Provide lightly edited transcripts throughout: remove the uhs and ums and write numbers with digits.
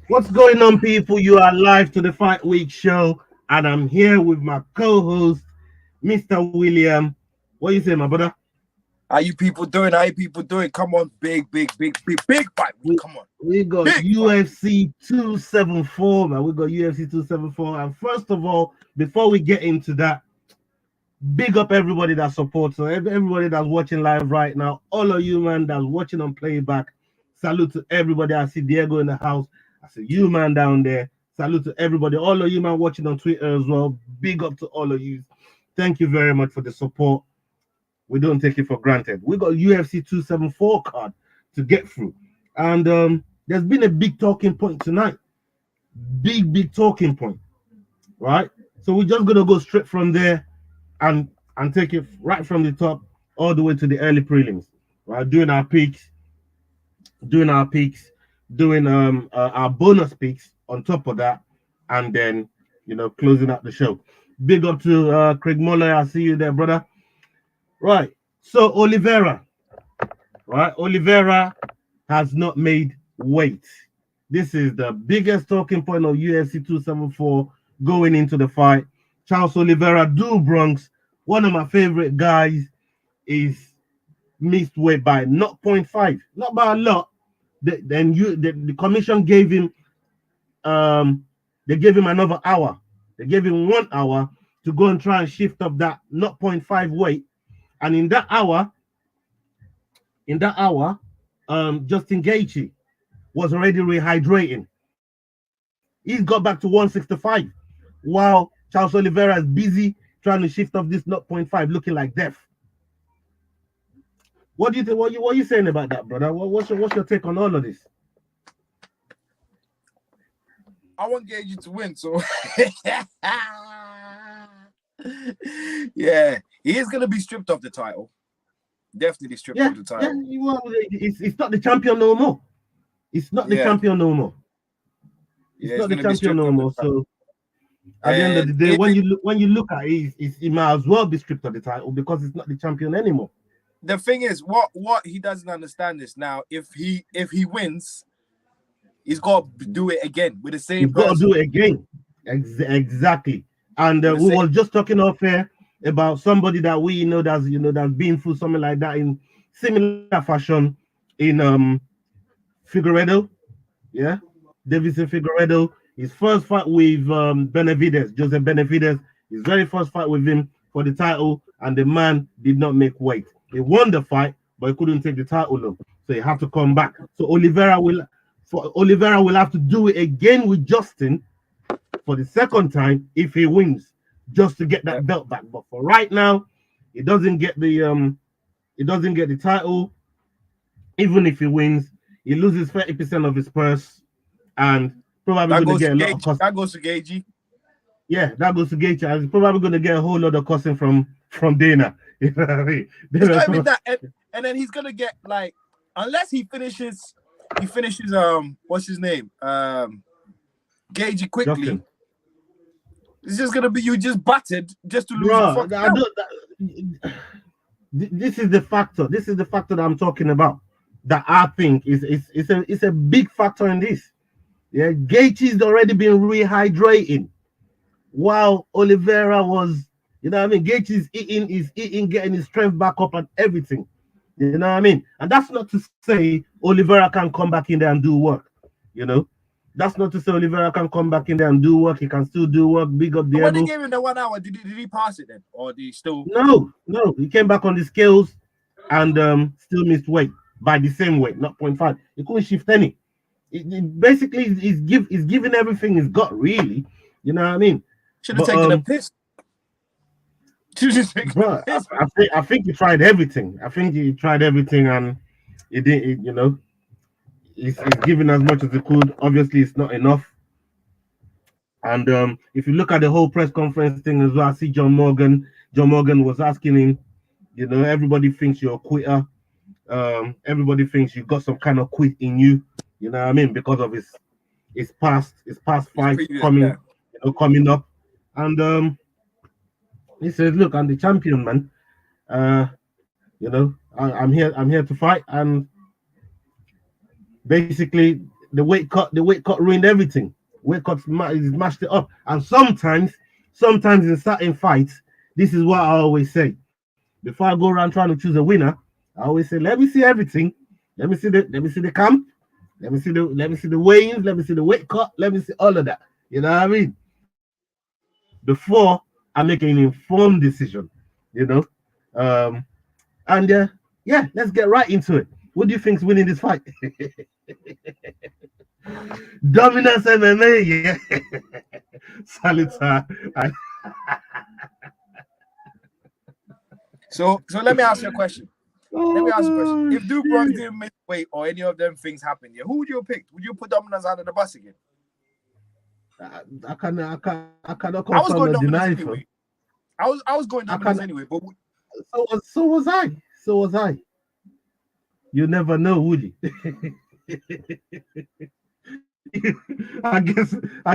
What's going on, people? You are live to the Fight Week show, and I'm here with my co-host, Mr. William. What you say, my brother? How you people doing? How you people doing? Come on, big fight week. We Come on, we got big fight. UFC 274, man. We got UFC 274. And first of all, before we get into that, big up everybody that supports us, everybody that's watching live right now, all of you, man, that's watching on playback. Salute to everybody. I see Diego in the house. I see you, man, down there. Salute to everybody, all of you, man, watching on Twitter as well. Big up to all of you. Thank you very much for the support. We don't take it for granted. We got UFC 274 card to get through. And there's been a big talking point tonight. Big talking point, right? So we're just going to go straight from there and take it right from the top all the way to the early prelims, right? Doing our picks, doing our bonus picks on top of that, and then closing out the show. Big up to Craig Muller. I see you there, brother. Right. So Oliveira has not made weight. This is the biggest talking point of UFC 274 going into the fight. Charles Oliveira, do Bronx, one of my favorite guys, is missed weight by 0.5, not by a lot. The commission gave him they gave him another hour. They gave him 1 hour to go and try and shift up that 0.5 weight. And in that hour, Justin Gaethje was already rehydrating. He's got back to 165, while Charles Oliveira is busy trying to shift off this 0.5, looking like death. What do you think? What are you saying about that, brother? What's your take on all of this? I want Gaethje to win, so yeah, he is gonna be stripped of the title. Definitely stripped of the title. Yeah, well, it's not the champion no more. It's not the champion no more. It's not the champion no more. So at the end of the day, when you look at it, he might as well be stripped of the title because it's not the champion anymore. The thing is, what he doesn't understand is now if he wins, he's got to do it again with the same. He's got to do it again. Exactly. And we were just talking off here about somebody that we know that's been through something like that in similar fashion in Figueiredo. Yeah, Davison Figueiredo. His first fight with Benavidez, Joseph Benavidez. His very first fight with him for the title, and the man did not make weight. He won the fight, but he couldn't take the title though, so he had to come back. So Oliveira will have to do it again with Justin for the second time if he wins, just to get that belt back. But for right now, he doesn't get the title. Even if he wins, he loses 30% of his purse, and probably going to get a lot of cost. That goes to Gaethje. Yeah, that goes to Gaethje. And he's probably going to get a whole lot of costing from Dana. You know what I mean? It's not even that, and then he's going to get, like, unless he finishes what's his name? Gaethje quickly. Justin. It's just gonna be you just battered just to lose. This is the factor. This is the factor that I'm talking about. That I think it's a big factor in this. Yeah, Gaethje's already been rehydrating, while Oliveira was, Gaethje's eating, getting his strength back up and everything. You know what I mean? And that's not to say Oliveira can come back in there and do work. That's not to say Oliveira can come back in there and do work. He can still do work. Big up Diego. When they gave him the 1 hour, did he pass it then? Or did he still? No. He came back on the scales and still missed weight by the same weight, not 0.5. He couldn't shift any. Basically, he's giving everything he's got, really. You know what I mean? Should have taken a piss. I think he tried everything. And he didn't, he's giving as much as he could. Obviously, it's not enough. And if you look at the whole press conference thing as well, I see John Morgan. John Morgan was asking him, everybody thinks you're a quitter. Everybody thinks you've got some kind of quit in you. You know what I mean? Because of his past fights coming up. And he says, "Look, I'm the champion, man. I'm here to fight." And basically, the weight cut ruined everything. Weight cut mashed it up. And sometimes in certain fights, this is what I always say. Before I go around trying to choose a winner, I always say, let me see everything. Let me see the camp. Let me see the weigh-ins. Let me see the weight cut. Let me see all of that. You know what I mean? Before I make an informed decision. You know, um, and yeah, let's get right into it. What do you think's winning this fight? Dominance MMA, yeah. Salita. So let me ask you a question. Oh, If Duke Bronx shit. didn't miss weight or any of them things happened, yeah, who would you pick? Would you put Dominance out of the bus again? I cannot I was confirm going or Dominance deny anyway. from. I was going I Dominance can. anyway, but So was I. So was I. You never know, would you? I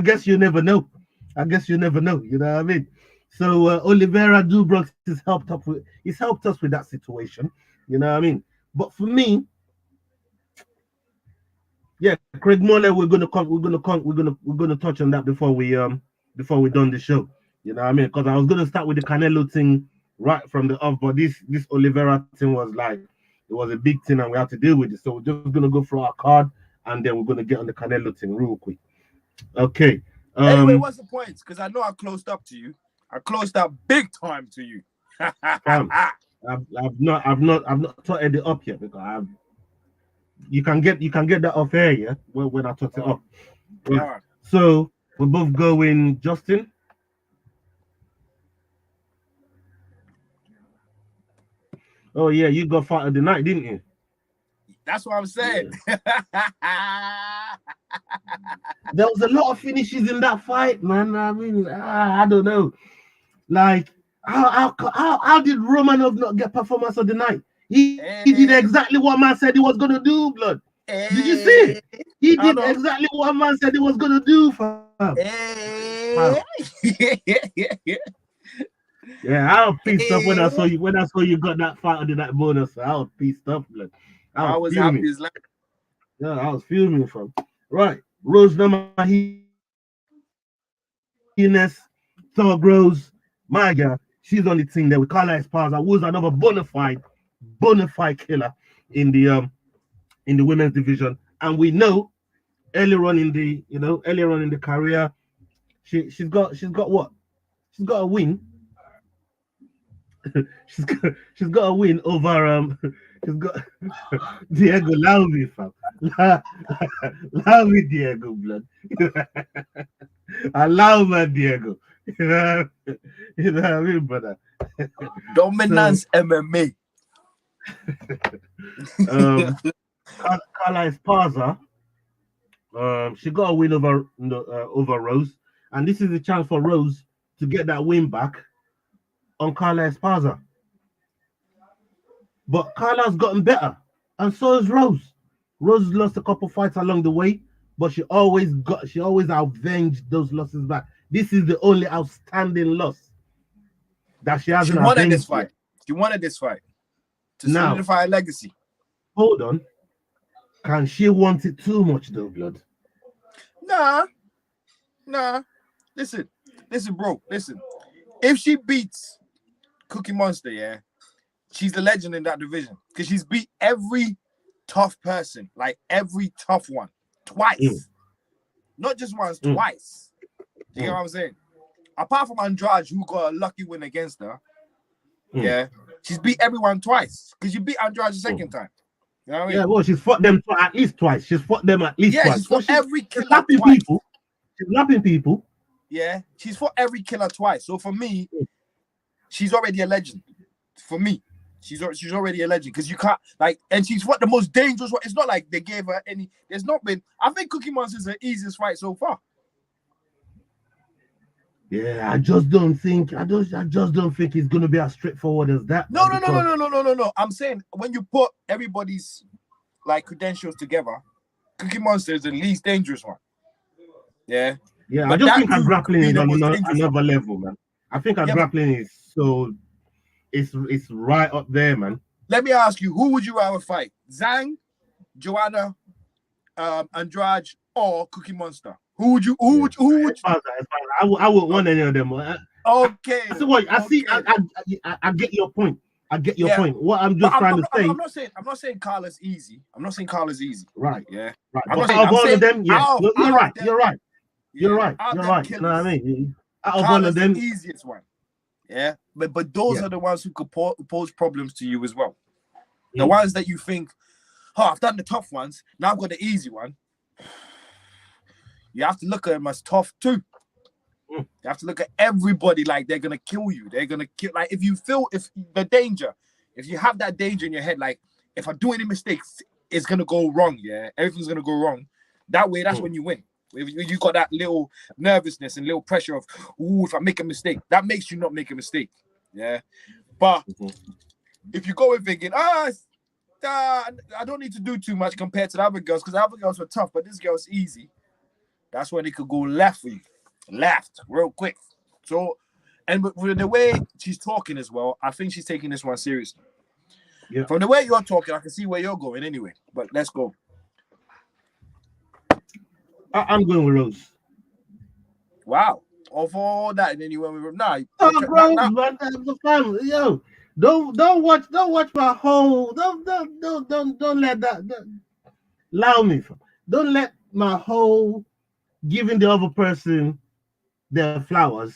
guess you never know. I guess you never know. You know what I mean? So Oliveira Dubrox he's helped us with that situation. You know what I mean? But for me, yeah, Craig Moller, we're gonna touch on that before we done the show. You know what I mean? Because I was gonna start with the Canelo thing right from the off, but this Oliveira thing was like it was a big thing and we had to deal with it. So we're just gonna go through our card and then we're gonna get on the Canelo thing real quick. Okay. anyway, Um, what's the point? Because I know I closed up to you. I closed up big time to you. fam, I've not totted it up yet because you can get that off air, yeah, when I tot it Oh, up. Right. all right. So we're both going Justin. Oh yeah, you got fight of the night, didn't you? That's what I'm saying. Yeah. There was a lot of finishes in that fight, man. I mean, I don't know. Like, how did Romanov not get performance of the night? He did exactly Hey, what man said he was gonna do, blood. Did you see it? hey, He did I know. exactly what man said he was gonna do, fam. Fam. Hey. Yeah, I was pissed off when I saw Hey. you got that fight of the night bonus. I was pissed off, blood. I I was was happy fuming. as like, Yeah, I was fuming, fam. Right, Rose Namajunas, Thug Rose, my girl, she's on the team there with Carla Esparza, who's another bona fide killer in the women's division. And we know earlier on in the career, she's got what? She's got a win. She's got a win over she's got Diego Lavi, fam. Lavi Diego, blood. Allow my Diego. You know what I mean, brother? So Dominance MMA. um Carla Esparza, she got a win over Rose, and this is a chance for Rose to get that win back on Carla Esparza. But Carla's gotten better, and so has Rose. Rose lost a couple fights along the way, but she always avenged those losses back. This is the only outstanding loss that she She hasn't wanted this avenged fight. yet. She wanted this fight to Now, solidify a legacy. hold on. Can she want it too much though, blood? Nah. Listen, bro. Listen. If she beats Cookie Monster, yeah, she's the legend in that division because she's beat every tough person, like every tough one, twice. Mm, Not just once, mm, twice. Do you get mm, what I'm saying? Apart from Andrade, who got a lucky win against her, mm, yeah, she's beat everyone twice because you beat Andrade the mm. second time. You know what I Yeah, mean? well, she's fought them at least twice. She's fought them at least Yeah, twice. she's So fought every she's killer lapping twice. people. She's lapping people. Yeah, she's fought every killer twice. So for me, Mm. she's already a legend. For me, she's already a legend because you can't and she's fought the most dangerous one. It's not like they gave her any. There's not been. I think Cookie Monster is the easiest fight so far. Yeah, I just don't think it's gonna be as straightforward as that, No, man. no, no, no, Because no, no, no, no, no. I'm saying when you put everybody's credentials together, Cookie Monster is the least dangerous one. Yeah, yeah, I but just that think her dude could grappling be is the on most dangerous one. another level, man. I think her Yeah, but grappling is it's right up there, man. let me ask you, who would you rather fight? Zhang, Joanna, Andrade or Cookie Monster? Who would you? Who would? Who would? I wouldn't want any of them. Okay. I see what I see. Okay. I get your point. I get your Yeah. point. What I'm But just trying to say. I'm not saying Carla's easy. I'm not saying Carla's easy. Right. Yeah. Right. I'm But not saying. out of I'm all saying of them, yeah, you're right. them, You're right. yeah, You're right. out of You're them right. You know what I killers, mean? Out of all Carla's of them, the easiest one. Yeah. But those Yeah. are the ones who could pose problems to you as well. The Mm. ones that you think, oh, I've done the tough ones. Now I've got the easy one. You have to look at them as tough too. Mm. You have to look at everybody like they're gonna kill you. They're gonna kill. Like if you feel if the danger, if you have that danger in your head, like if I do any mistakes, it's gonna go wrong. Yeah, everything's gonna go wrong. That way, that's when you win. If you got that little nervousness and little pressure of, ooh, if I make a mistake, that makes you not make a mistake. Yeah, but if you go in thinking, I don't need to do too much compared to the other girls because the other girls were tough, but this girl's easy. That's when it could go left for you, left real quick. So, and with the way she's talking as well, I think she's taking this one seriously. Yeah. From the way you're talking, I can see where you're going anyway. But let's go. I'm going with Rose. Wow. Of all that, and then you went with nah. Bro, man, the family, yo. Don't watch my whole. Don't let that. Allow me. Don't let my whole giving the other person their flowers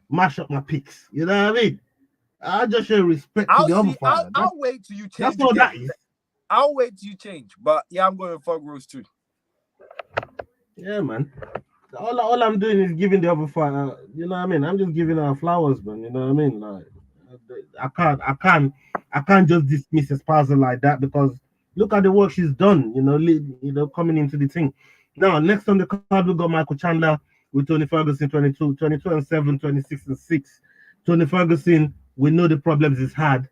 mash up my picks. You know what I mean? I just show respect to the other fighter. I'll wait till you change. That's all that is. I'll wait till you change. But yeah, I'm going with Fog Rose too. Yeah, man. All I'm doing is giving the other fighter. You know what I mean? I'm just giving her flowers, man. You know what I mean? Like, I can't just dismiss Esparza like that because look at the work she's done. You know, coming into the thing. Now, next on the card we got Michael Chandler with Tony Ferguson, 22 and 7, 26 and 6. Tony Ferguson, we know the problems he's had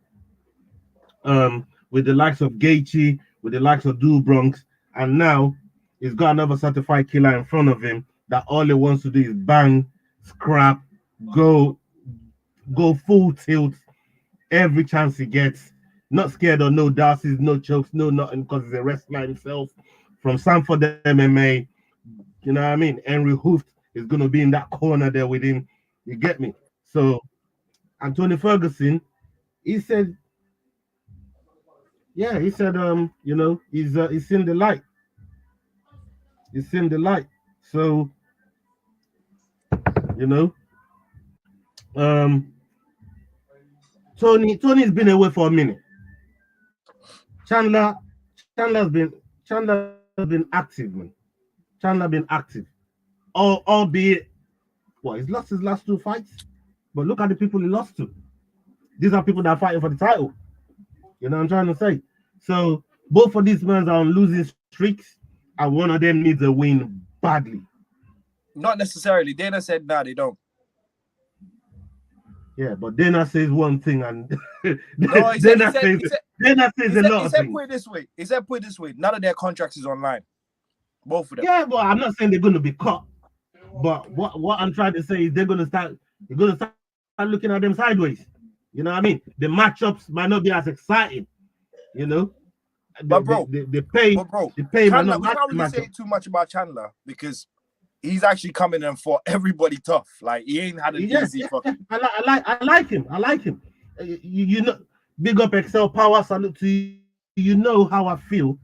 with the likes of Gaetje, with the likes of Bronx, and now he's got another certified killer in front of him that all he wants to do is bang, scrap, go full tilt every chance he gets. Not scared of no darcies, no chokes, no nothing, because he's a wrestler himself from Sanford MMA. You know what I mean? Henry Hooft is going to be in that corner there with him. You get me? So, Anthony Ferguson, he said, he's in the light. He's in the light. So, Tony's been away for a minute. Chandler's been active, man. Chandler been active. Albeit, he's lost his last 2 fights. But look at the people he lost to. These are people that are fighting for the title. You know what I'm trying to say? So both of these men are on losing streaks, and one of them needs a win badly. Not necessarily. Dana said, nah, they don't. Yeah, but Dana says one thing, and no, Dana says a lot of things. Put it this way. None of their contracts is online. Both of them. Yeah, but I'm not saying they're going to be cut. But what I'm trying to say is you're going to start looking at them sideways. You know what I mean? The matchups might not be as exciting. You know, but bro, the pay might not match. We can't really say too much about Chandler because he's actually coming in for everybody tough. Like he ain't had an easy fucking. I like him. You know, big up Excel Power. Salute to you. You know how I feel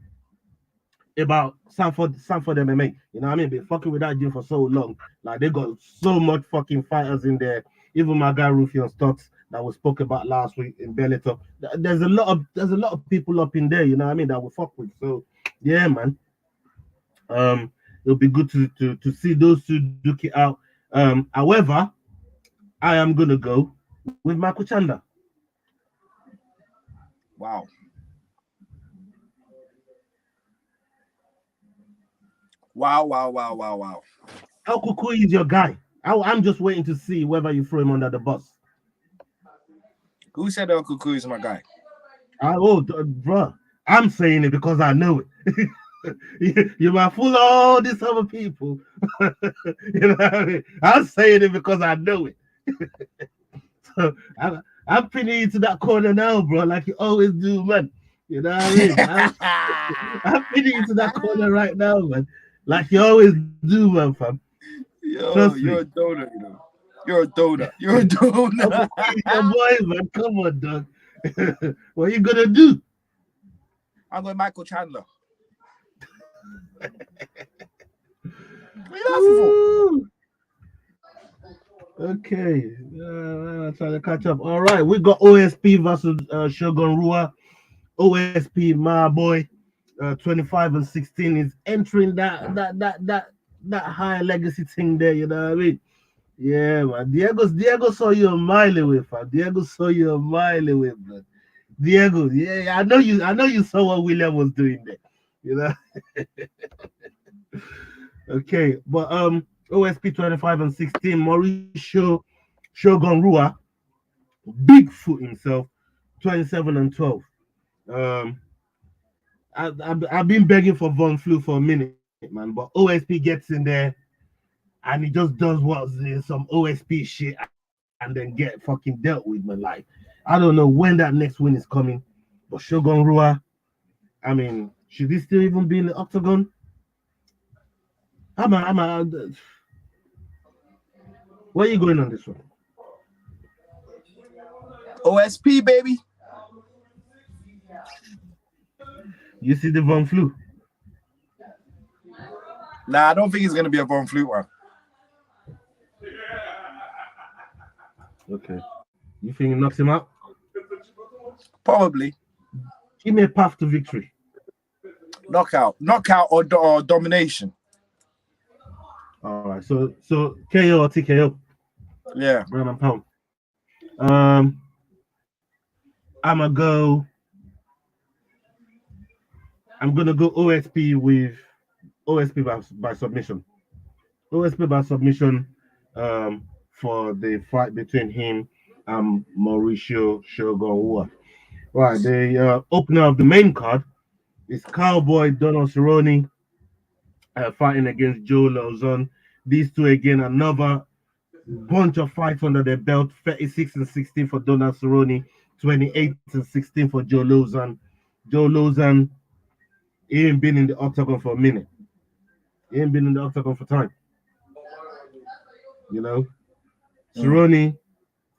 about Sanford MMA. You know what I mean? Been fucking with that gym for so long. Like they got so much fucking fighters in there. Even my guy Rufio Stotts that we spoke about last week in Bellator. There's a lot of people up in there, you know what I mean, that we fuck with. So yeah, man. It'll be good to see those two duke it out. However, I am gonna go with Michael Chandler. Wow. El Cucuy is your guy. I'm just waiting to see whether you throw him under the bus. Who said El Cucuy is my guy? Bro, I'm saying it because I know it. You might fool all these other people. You know what I mean? I'm saying it because I know it. So I'm pinning you to that corner now, bro, like you always do, man. You know what I mean? I'm fitting into that corner right now, man. Like you always do, man, fam. Trust Yo, me. you're a donut, you know. You're a donut. You're a I'm a donut. your boy, man. Come on, dog. What you gonna do? I'm going Michael Chandler. What are you laughing for? Woo! Okay. Trying to catch up. All right. We got OSP versus Shogun Rua. OSP, my boy, 25 and 16 is entering that high legacy thing there. You know what I mean? Yeah, man. Diego saw you a mile away, fam. Diego saw you a mile away, man. Diego, yeah, I know you saw what William was doing there. You know? Okay, but OSP 25 and 16, Mauricio Shogun Rua, Bigfoot himself, 27 and 12. Um, I've been begging for Von Flu for a minute, man, but OSP gets in there and he just does some OSP shit and then get fucking dealt with, man. Like, I don't know when that next win is coming, but Shogun Rua, I mean, should he still even be in the octagon? Where are you going on this one? OSP, baby. You see the Von Flu? Nah, I don't think it's gonna be a Von Flute one. Okay. You think it knocks him out? Probably Give me a path to victory. knockout or domination. All right. So KO or TKO, Yeah. ground and pound. Um, I'm gonna go. I'm gonna go OSP with OSP by submission. OSP by submission. For the fight between him and Mauricio Shogun Rua. Right. The opener of the main card is Cowboy Donald Cerrone fighting against Joe Lozon. These two again, another bunch of fights under their belt. 36 and 16 for Donald Cerrone, 28 and 16 for Joe Lozon. Joe Lozon, he ain't been in the octagon for a minute. He ain't been in the octagon for time. You know, Mm. Cerrone,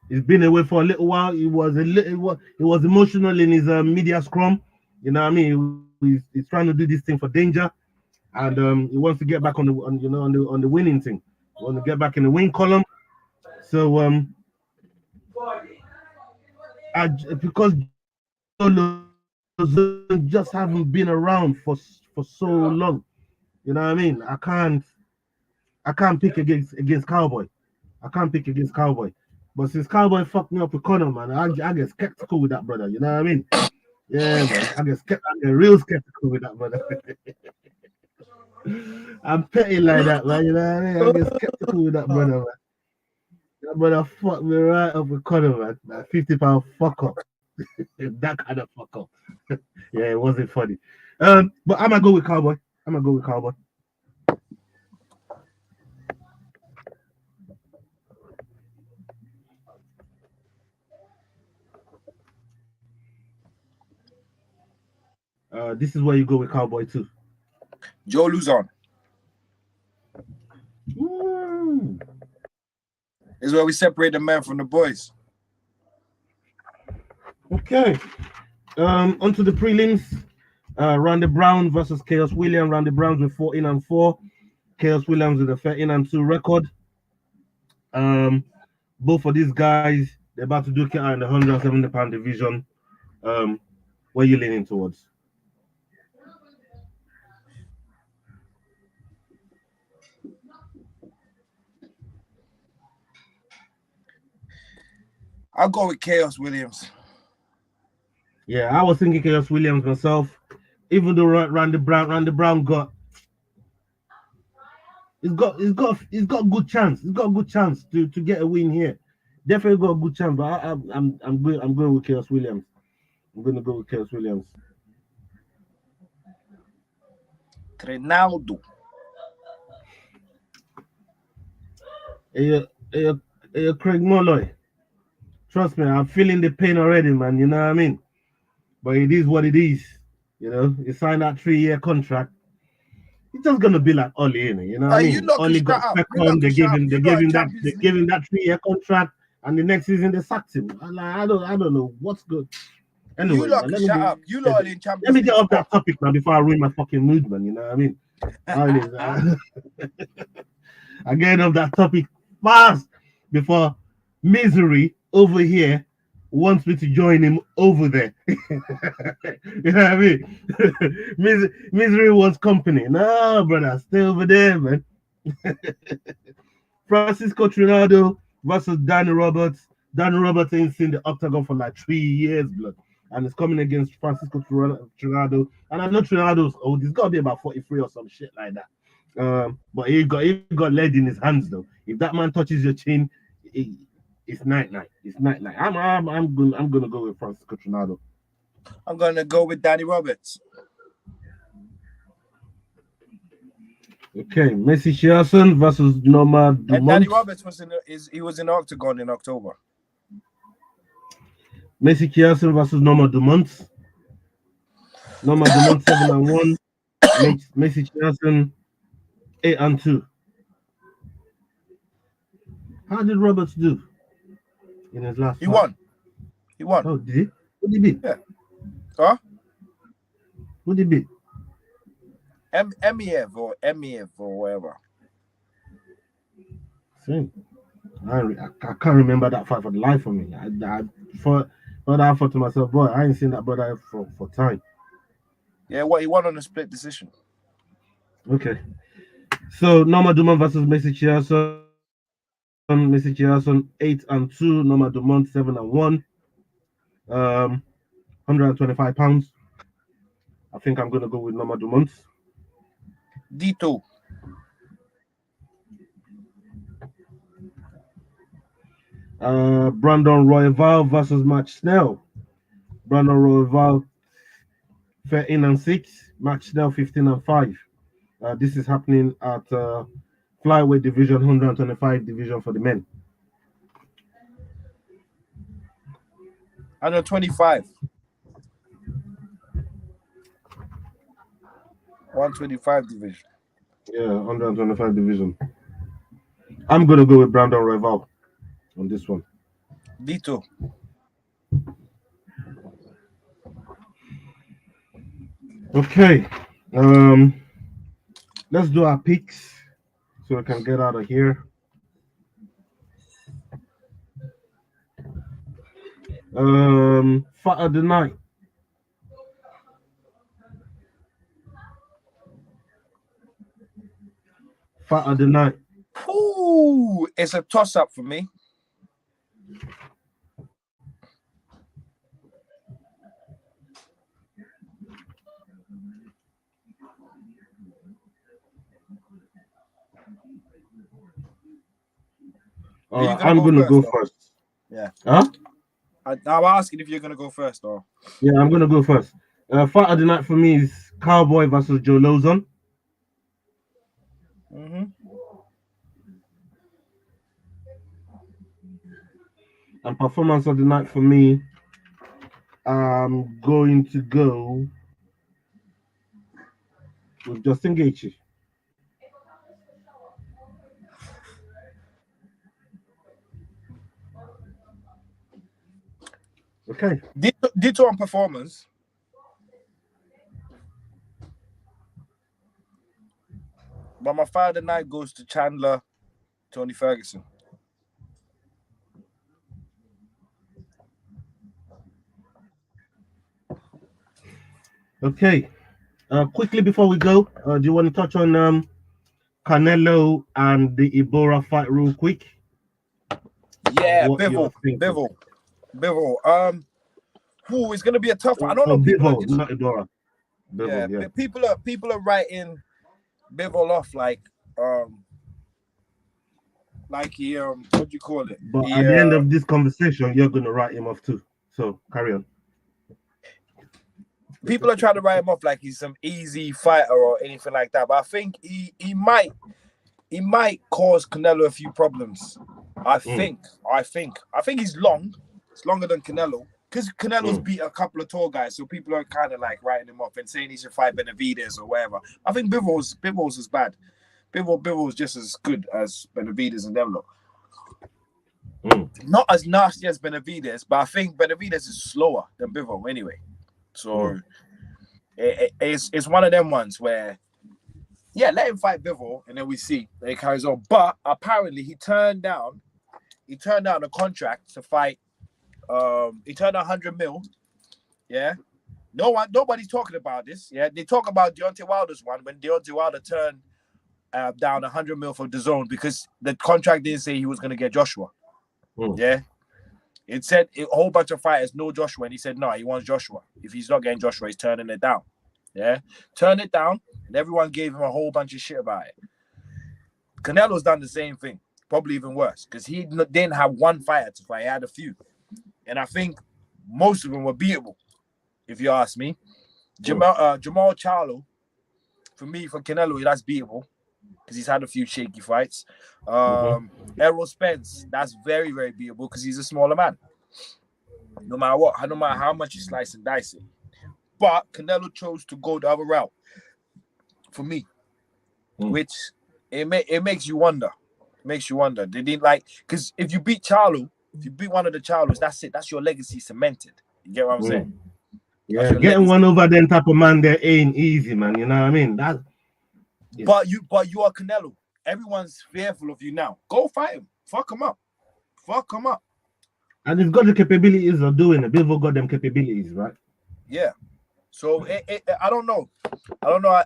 he's been away for a little while. He was emotional in his media scrum. You know what I mean? He's trying to do this thing for danger, and he wants to get back on the winning thing. He wants to get back in the win column. So because Joe just haven't been around for so long, you know what I mean? I can't pick against Cowboy. I can't pick against Cowboy. But since Cowboy fucked me up with Connor, man, I get skeptical with that brother. You know what I mean? Yeah, man. I get real skeptical with that brother. I'm petty like that, man. You know what I mean? I get skeptical with that brother, man. That brother fucked me right up with Connor, man. That 50 pound fuck up. That kind of fuck up. Yeah, it wasn't funny. But I'm gonna go with Cowboy. I'm gonna go with Cowboy. This is where you go with Cowboy too. Joe Luzon Woo. is where we separate the men from the boys. Okay. Onto the prelims. Randy Brown versus Chaos Williams. Randy Brown with 14 and 4. Chaos Williams with a 13 and 2 record. Um, both of these guys, they're about to duke it out in the 170-pound division. Um, where are you leaning towards? I'll go with Chaos Williams. Yeah, I was thinking Chaos Williams myself. Even though Randy Brown he's got a good chance. He's got a good chance to get a win here. Definitely got a good chance. But I'm going with Chaos Williams. I'm gonna go with Chaos Williams. Trinaldo. Hey, hey, hey, Craig Molloy. Trust me, I'm feeling the pain already, man. You know what I mean? but it is what it is. You know, you sign that 3-year contract. It's just gonna be like Oli, you know what I You mean? lot can Oli shut got up. You lot second, can shut up. You lot are they Champions gave League. him that 3-year contract, and the next season they sacked him. I don't know what's good. You Anyways, lot man, can shut up. You lot are in let Champions me get League off spot. that topic now before I ruin my fucking mood, man. You know what I mean? I get off that topic fast before misery over here wants me to join him over there. You know what I mean? Misery wants company. No, brother, stay over there, man. Francisco Trinaldo versus Danny Roberts. Danny Roberts ain't seen the octagon for like 3 years, blood. And it's coming against Francisco Trinaldo. And I know Trinaldo's old. He's got to be about 43 or some shit like that. But he got lead in his hands though. If that man touches your chin, it's night night. It's night night. I'm gonna go with Francisco Trinaldo. I'm gonna go with Danny Roberts. Okay, Messi Shearson versus Norma And Danny Dumont. Roberts he was in the octagon in October. Messi Shearson versus Norma Dumont. Norma Dumont 7-1. Messi Shearson 8-2. How did Roberts do in his last He fight? won. He won. Oh, did he? Who did he beat? Yeah. Huh? Who did he beat? Emiev or whatever. Same. I can't remember that fight for the life of me. I thought to myself, boy, I ain't seen that brother for time. Yeah, what he won on a split decision. Okay. So Norma Dumont versus Messi Chiasson. Messi Chiasson 8-2. Norma Dumont 7-1. 125 pounds. I think I'm gonna go with Norma Dumont. Dito. Brandon Royval versus Matt Snell. Brandon Royval 13-6. Matt Snell 15-5. This is happening at flyweight division, 125 division for the men. 125. 125 division. Yeah, 125 division. I'm gonna go with Brandon Royval on this one. Dito. Okay. Let's do our picks so we can get out of here. Fight of the night. Fight of the night. Ooh, it's a toss-up for me. All right, I'm gonna go first. Yeah. Huh? I'm asking if you're gonna go first, or Yeah, I'm gonna go first. Fight of the night for me is Cowboy versus Joe Lozon. And performance of the night for me, I'm going to go with Justin Gaethje. Okay. Dito on performance. But my fight of the night goes to Chandler, Tony Ferguson. Okay. Quickly before we go, do you want to touch on Canelo and the Ibora fight real quick? Yeah, Bivol. It's gonna be a tough one. I don't know. Bivol, not Ibora. Bivol, yeah. People are writing Bivol off like he what do you call it? But at the end of this conversation, you're gonna write him off too. So carry on. People are trying to write him off like he's some easy fighter or anything like that. But I think he might cause Canelo a few problems. I think he's long. It's longer than Canelo. because Canelo's beat a couple of tall guys, so people are kind of like writing him off and saying he should fight Benavidez or whatever. I think Bivol is bad. Bivol is just as good as Benavidez and them lot. Not as nasty as Benavidez, but I think Benavidez is slower than Bivol anyway. So it's one of them ones where, yeah, let him fight Bivol and then we see that he carries on. But apparently he turned down a contract to fight. He turned down 100 mil. Yeah. Nobody's talking about this. Yeah. They talk about Deontay Wilder's one when Deontay Wilder turned down 100 mil for DAZN because the contract didn't say he was going to get Joshua. Yeah. It said a whole bunch of fighters, no Joshua, and he said no, he wants Joshua. If he's not getting Joshua, he's turning it down. Yeah. Turn it down, and everyone gave him a whole bunch of shit about it. Canelo's done the same thing, probably even worse, because he didn't have one fighter to fight, he had a few. And I think most of them were beatable, if you ask me. Jamal Charlo, for me, for Canelo, that's beatable because he's had a few shaky fights. Errol Spence, that's very, very beatable because he's a smaller man. No matter what, no matter how much you slice and dice it. But Canelo chose to go the other route for me, which it makes you wonder. It makes you wonder. They didn't like, because if you beat Charlo, if you beat one of the Charlos, that's it. That's your legacy cemented. You get what I'm saying? Yeah, getting legacy. One over them type of man there ain't easy, man. You know what I mean? But you are Canelo. Everyone's fearful of you now. Go fight him. Fuck him up. And he's got the capabilities of doing it. Bivol got them capabilities, right? Yeah. So I don't know.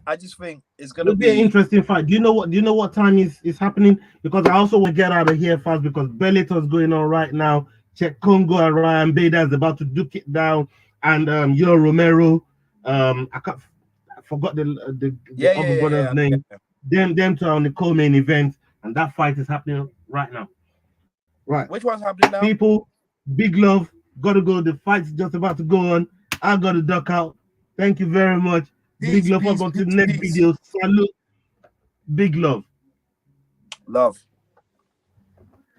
I just think it's gonna be an interesting fight. Do you know what time is happening? Because I also want to get out of here fast because Bellator's going on right now. Czech Congo and Ryan Bader is about to duke it down, and Yo Romero. I forgot the other brother's name. Them two are on the co-main event, and that fight is happening right now. Right. Which one's happening now? People, big love. Gotta go. The fight's just about to go on. I gotta duck out. Thank you very much. Big love. Up until the next video. Salute. Big love. Love.